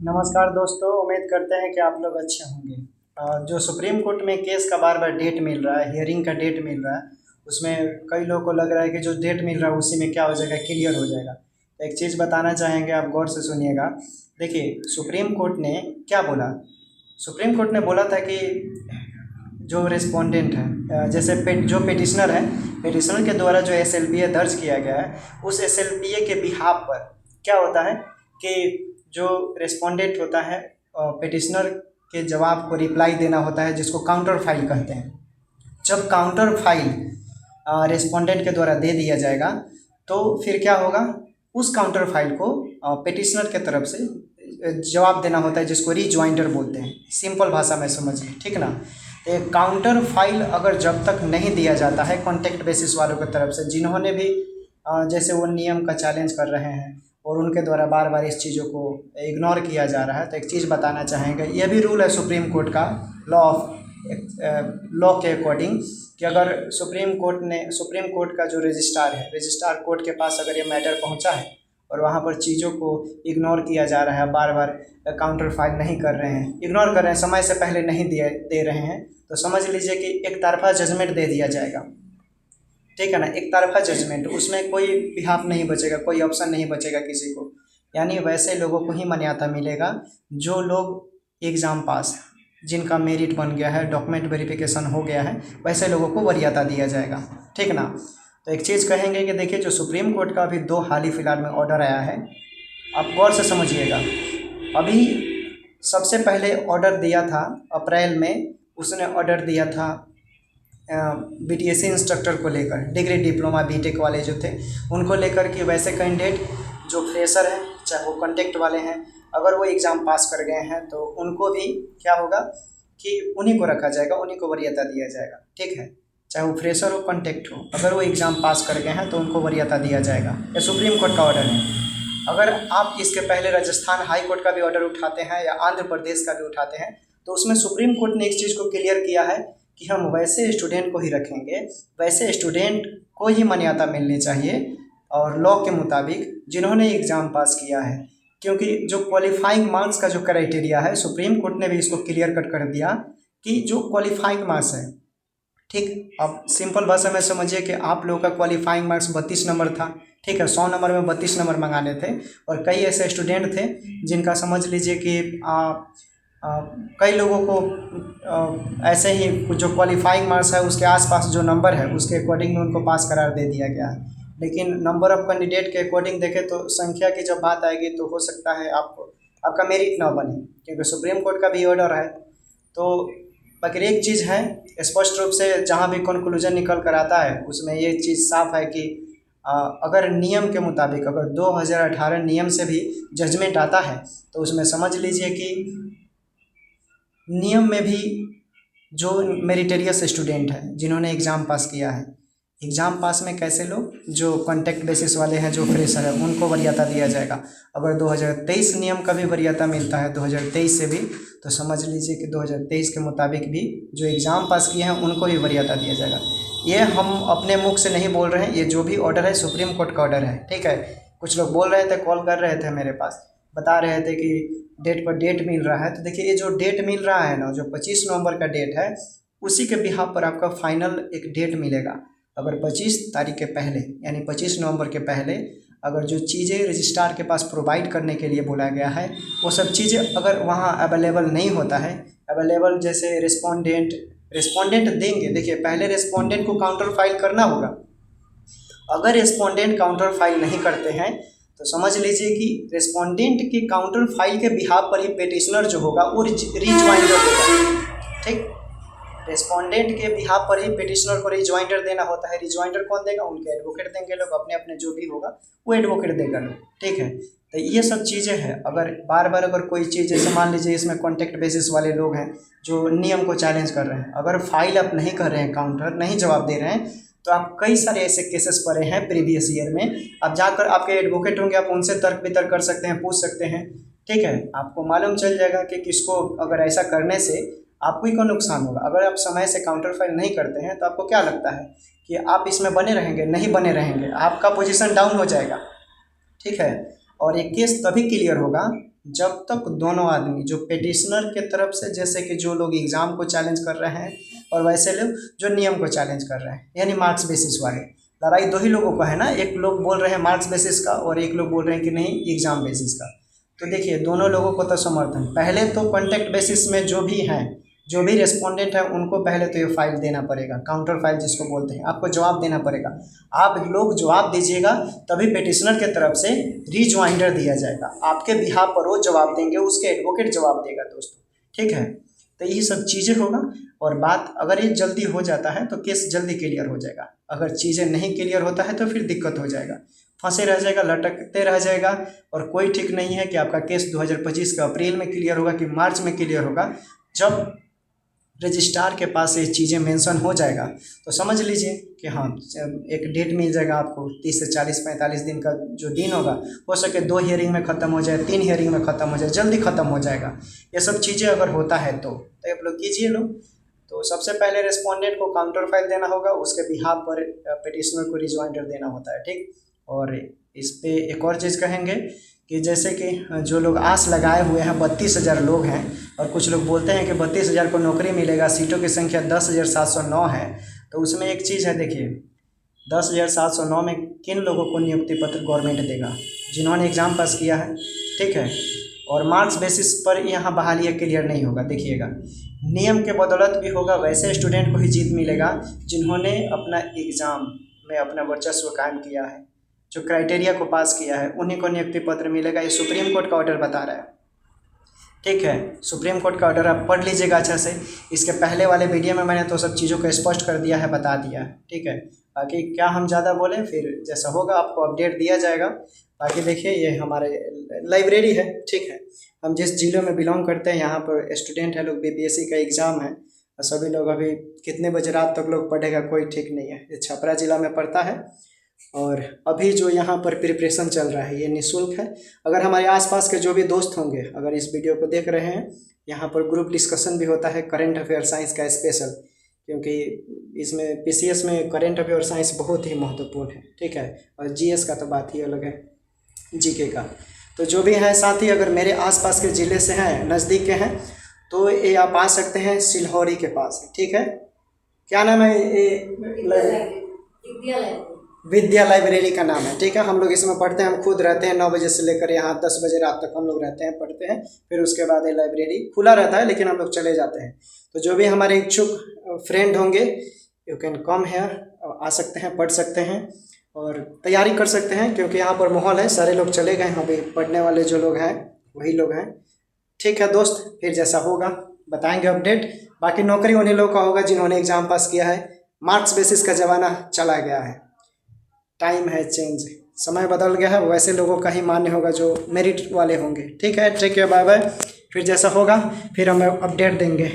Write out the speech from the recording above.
नमस्कार दोस्तों, उम्मीद करते हैं कि आप लोग अच्छे होंगे। जो सुप्रीम कोर्ट में केस का बार बार डेट मिल रहा है, हियरिंग का डेट मिल रहा है, उसमें कई लोगों को लग रहा है कि जो डेट मिल रहा है उसी में क्या हो जाएगा, क्लियर हो जाएगा। तो एक चीज़ बताना चाहेंगे, आप गौर से सुनिएगा। देखिए, सुप्रीम कोर्ट ने क्या बोला। सुप्रीम कोर्ट ने बोला था कि जो रिस्पोंडेंट है, जैसे जो पेटिशनर है, पेटिशनर के द्वारा जो SLPA दर्ज किया गया है, उस SLPA के बिहाफ पर क्या होता है कि जो रिस्पोंडेंट होता है, पेटिशनर के जवाब को रिप्लाई देना होता है, जिसको काउंटर फाइल कहते हैं। जब काउंटर फाइल रिस्पोंडेंट के द्वारा दे दिया जाएगा तो फिर क्या होगा, उस काउंटर फाइल को पेटिशनर के तरफ से जवाब देना होता है, जिसको रीज्वाइंडर बोलते हैं। सिंपल भाषा में समझिए, ठीक ना। तो काउंटर फाइल अगर जब तक नहीं दिया जाता है कॉन्टेक्ट बेसिस वालों की तरफ से, जिन्होंने भी जैसे वो नियम का चैलेंज कर रहे हैं और उनके द्वारा बार बार इस चीज़ों को इग्नोर किया जा रहा है, तो एक चीज़ बताना चाहेंगे। यह भी रूल है सुप्रीम कोर्ट का, लॉ के अकॉर्डिंग, कि अगर सुप्रीम कोर्ट का जो रजिस्ट्रार है, रजिस्ट्रार कोर्ट के पास अगर ये मैटर पहुंचा है और वहाँ पर चीज़ों को इग्नोर किया जा रहा है, बार बार काउंटर फाइल नहीं कर रहे हैं, इग्नोर कर रहे हैं, समय से पहले नहीं दे रहे हैं, तो समझ लीजिए कि एक तरफा जजमेंट दे दिया जाएगा। ठीक है ना, एक तरफा जजमेंट, उसमें कोई बिहाफ नहीं बचेगा, कोई ऑप्शन नहीं बचेगा किसी को। यानी वैसे लोगों को ही मान्यता मिलेगा जो लोग एग्ज़ाम पास, जिनका मेरिट बन गया है, डॉक्यूमेंट वेरिफिकेशन हो गया है, वैसे लोगों को वरीयता दिया जाएगा। ठीक ना। तो एक चीज़ कहेंगे कि देखिए, जो सुप्रीम कोर्ट का अभी 2 हाल ही फिलहाल में ऑर्डर आया है, आप गौर से समझिएगा। अभी सबसे पहले ऑर्डर दिया था अप्रैल में, उसने ऑर्डर दिया था BTSC इंस्ट्रक्टर को लेकर, डिग्री डिप्लोमा बीटेक वाले जो थे उनको लेकर कि वैसे कैंडिडेट जो फ्रेशर हैं, चाहे वो कॉन्टेक्ट वाले हैं, अगर वो एग्ज़ाम पास कर गए हैं तो उनको भी क्या होगा कि उन्हीं को रखा जाएगा, उन्हीं को वरीयता दिया जाएगा। ठीक है, चाहे वो फ्रेशर हो, कॉन्टेक्ट हो, अगर वो एग्ज़ाम पास कर गए हैं तो उनको वरीयता दिया जाएगा। ये सुप्रीम कोर्ट का ऑर्डर है। अगर आप इसके पहले राजस्थान हाई कोर्ट का भी ऑर्डर उठाते हैं या आंध्र प्रदेश का भी उठाते हैं, तो उसमें सुप्रीम कोर्ट ने एक चीज़ को क्लियर किया है कि हम वैसे स्टूडेंट को ही रखेंगे, वैसे स्टूडेंट को ही मान्यता मिलनी चाहिए और लॉ के मुताबिक जिन्होंने एग्ज़ाम पास किया है। क्योंकि जो क्वालिफाइंग मार्क्स का जो क्राइटेरिया है, सुप्रीम कोर्ट ने भी इसको क्लियर कट कर दिया कि जो क्वालिफाइंग मार्क्स है, ठीक, अब सिंपल भाषा में समझिए कि आप लोगों का क्वालिफाइंग मार्क्स 32 नंबर था। ठीक है, 100 नंबर में 32 नंबर मंगाने थे, और कई ऐसे स्टूडेंट थे जिनका समझ लीजिए कि कई लोगों को ऐसे ही जो क्वालिफाइंग मार्क्स है उसके आसपास जो नंबर है उसके अकॉर्डिंग में उनको पास करार दे दिया गया है। लेकिन नंबर ऑफ कैंडिडेट के अकॉर्डिंग देखें तो संख्या की जब बात आएगी तो हो सकता है आपका मेरिट ना बने, क्योंकि सुप्रीम कोर्ट का भी ऑर्डर है। तो बाकी एक चीज़ है, स्पष्ट रूप से जहाँ भी कंक्लूजन निकल कर आता है उसमें ये चीज़ साफ है कि अगर नियम के मुताबिक, अगर 2018 नियम से भी जजमेंट आता है तो उसमें समझ लीजिए कि नियम में भी जो मेरिटेरियस स्टूडेंट है, जिन्होंने एग्ज़ाम पास किया है, एग्ज़ाम पास में कैसे लोग जो कॉन्टेक्ट बेसिस वाले हैं, जो फ्रेशर है, उनको वरीयता दिया जाएगा। अगर 2023 नियम का भी वरीयता मिलता है 2023 से भी, तो समझ लीजिए कि 2023 के मुताबिक भी जो एग्ज़ाम पास किए हैं उनको भी वरीयता दिया जाएगा। ये हम अपने मुख से नहीं बोल रहे हैं, ये जो भी ऑर्डर है सुप्रीम कोर्ट का ऑर्डर है। ठीक है, कुछ लोग बोल रहे थे, कॉल कर रहे थे मेरे पास, बता रहे थे कि डेट पर डेट मिल रहा है। तो देखिए, ये जो डेट मिल रहा है ना, जो 25 नवंबर का डेट है, उसी के बिहाफ पर आपका फाइनल एक डेट मिलेगा। अगर 25 तारीख के पहले, यानी 25 नवंबर के पहले अगर जो चीज़ें रजिस्ट्रार के पास प्रोवाइड करने के लिए बोला गया है, वो सब चीज़ें अगर वहाँ अवेलेबल नहीं होता है, अवेलेबल जैसे रिस्पोंडेंट देंगे। देखिए, पहले रिस्पोंडेंट को काउंटर फाइल करना होगा। अगर रिस्पोंडेंट काउंटर फाइल नहीं करते हैं तो समझ लीजिए कि रिस्पोंडेंट के काउंटर फाइल के बिहाफ पर ही पेटिशनर जो होगा वो रीज्वाइंडर देगा। ठीक, रिस्पोंडेंट के बिहाफ पर ही पेटिशनर को रीज्वाइंडर देना होता है। रीज्वाइंडर कौन देगा? उनके एडवोकेट देंगे लोग, अपने अपने जो भी होगा वो एडवोकेट देगा लोग। ठीक है, तो ये सब चीज़ें हैं। अगर बार बार अगर कोई चीज़, जैसे मान लीजिए इसमें कॉन्टेक्ट बेसिस वाले लोग हैं जो नियम को चैलेंज कर रहे हैं, अगर फाइल आप नहीं कर रहे हैं, काउंटर नहीं जवाब दे रहे हैं, तो आप कई सारे ऐसे केसेस पड़े हैं प्रीवियस ईयर में, आप जाकर आपके एडवोकेट होंगे, आप उनसे तर्क वितर्क कर सकते हैं, पूछ सकते हैं। ठीक है, आपको मालूम चल जाएगा कि किसको अगर ऐसा करने से आपको ही को नुकसान होगा। अगर आप समय से काउंटर फाइल नहीं करते हैं तो आपको क्या लगता है कि आप इसमें बने रहेंगे? नहीं बने रहेंगे, आपका पोजीशन डाउन हो जाएगा। ठीक है, और ये केस तभी क्लियर होगा जब तक दोनों आदमी जो पिटिशनर के तरफ से, जैसे कि जो लोग एग्ज़ाम को चैलेंज कर रहे हैं और वैसे लोग जो नियम को चैलेंज कर रहे हैं, यानी मार्क्स बेसिस वाले, लड़ाई दो ही लोगों का है ना। एक लोग बोल रहे हैं मार्क्स बेसिस का और एक लोग बोल रहे हैं कि नहीं एग्ज़ाम बेसिस का। तो देखिए दोनों लोगों को तो समर्थन, पहले तो कॉन्टैक्ट बेसिस में जो भी हैं, जो भी रेस्पोंडेंट है उनको पहले तो ये फाइल देना पड़ेगा, काउंटर फाइल जिसको बोलते हैं, आपको जवाब देना पड़ेगा। आप लोग जवाब दीजिएगा तभी पिटिशनर के तरफ से रीज्वाइंडर दिया जाएगा, आपके बिहाफ पर वो जवाब देंगे, उसके एडवोकेट जवाब देगा दोस्तों, ठीक है। तो यही सब चीज़ें होगा और बात अगर ये जल्दी हो जाता है तो केस जल्दी क्लियर हो जाएगा, अगर चीज़ें नहीं क्लियर होता है तो फिर दिक्कत हो जाएगा, फंसे रह जाएगा, लटकते रह जाएगा और कोई ठीक नहीं है कि आपका केस 2025 का अप्रैल में क्लियर होगा कि मार्च में क्लियर होगा। जब रजिस्ट्रार के पास ये चीज़ें मेंशन हो जाएगा तो समझ लीजिए कि हाँ एक डेट मिल जाएगा आपको, 30 से 40-45 दिन का जो दिन होगा, हो सके 2 हियरिंग में ख़त्म हो जाए, 3 हियरिंग में ख़त्म हो जाए, जल्दी ख़त्म हो जाएगा। ये सब चीज़ें अगर होता है तो आप लोग कीजिए लोग। तो सबसे पहले रेस्पोंडेंट को काउंटर फाइल देना होगा, उसके बिहाफ पर पिटिशनर को रिजॉइंडर देना होता है, ठीक। और इस पे एक और चीज़ कहेंगे कि जैसे कि जो लोग आस लगाए हुए हैं, 32,000 लोग हैं और कुछ लोग बोलते हैं कि 32,000 को नौकरी मिलेगा, सीटों की संख्या 10,709 है। तो उसमें एक चीज़ है, देखिए 10,709 में किन लोगों को नियुक्ति पत्र गवर्नमेंट देगा, जिन्होंने एग्ज़ाम पास किया है, ठीक है। और मार्क्स बेसिस पर यहाँ बहाली क्लियर नहीं होगा, देखिएगा नियम के बदौलत भी होगा, वैसे स्टूडेंट को ही जीत मिलेगा जिन्होंने अपना एग्ज़ाम में अपना वर्चस्व कायम किया है, जो क्राइटेरिया को पास किया है, उन्हीं को नियुक्ति पत्र मिलेगा। ये सुप्रीम कोर्ट का ऑर्डर बता रहा है, ठीक है। सुप्रीम कोर्ट का ऑर्डर आप पढ़ लीजिएगा अच्छा से, इसके पहले वाले वीडियो में मैंने तो सब चीज़ों को स्पष्ट कर दिया है, बता दिया है, ठीक है। बाकी क्या हम ज़्यादा बोलें, फिर जैसा होगा आपको अपडेट दिया जाएगा। बाकी देखिए ये हमारे लाइब्रेरी है, ठीक है। हम जिस जिले में बिलोंग करते हैं यहाँ पर स्टूडेंट है लोग, बीपीएससी का एग्ज़ाम है और सभी लोग अभी कितने बजे रात तक लोग पढ़ेगा कोई ठीक नहीं है। ये छपरा ज़िला में पड़ता है और अभी जो यहाँ पर प्रिपरेशन चल रहा है ये निःशुल्क है। अगर हमारे आसपास के जो भी दोस्त होंगे अगर इस वीडियो को देख रहे हैं, यहाँ पर ग्रुप डिस्कशन भी होता है करंट अफेयर साइंस का स्पेशल, क्योंकि इसमें पीसीएस में करंट अफेयर साइंस बहुत ही महत्वपूर्ण है, ठीक है। और जीएस का तो बात ही अलग है, जीके का। तो जो भी हैं साथी अगर मेरे आसपास के ज़िले से हैं, नज़दीक के हैं, तो ये आप आ सकते हैं सिलहौरी के पास, ठीक है। क्या नाम है ये? विद्या लाइब्रेरी का नाम है, ठीक है। हम लोग इसमें पढ़ते हैं, हम खुद रहते हैं 9 बजे से लेकर यहाँ 10 बजे रात तक हम लोग रहते हैं, पढ़ते हैं। फिर उसके बाद ये लाइब्रेरी खुला रहता है लेकिन हम लोग चले जाते हैं। तो जो भी हमारे इच्छुक फ्रेंड होंगे, यू कैन कम हेयर, आ सकते हैं, पढ़ सकते हैं और तैयारी कर सकते हैं, क्योंकि यहाँ पर माहौल है, सारे लोग चले गए हैं, अभी पढ़ने वाले जो लोग हैं वही लोग हैं, ठीक है दोस्त। फिर जैसा होगा बताएंगे अपडेट। बाकी नौकरी उन्हीं लोगों का होगा जिन्होंने एग्ज़ाम पास किया है। मार्क्स बेसिस का ज़माना चला गया है, टाइम है चेंज, समय बदल गया है, वैसे लोगों का ही मान्य होगा जो मेरिट वाले होंगे, ठीक है। Take care, bye bye. फिर जैसा होगा फिर हमें अपडेट देंगे।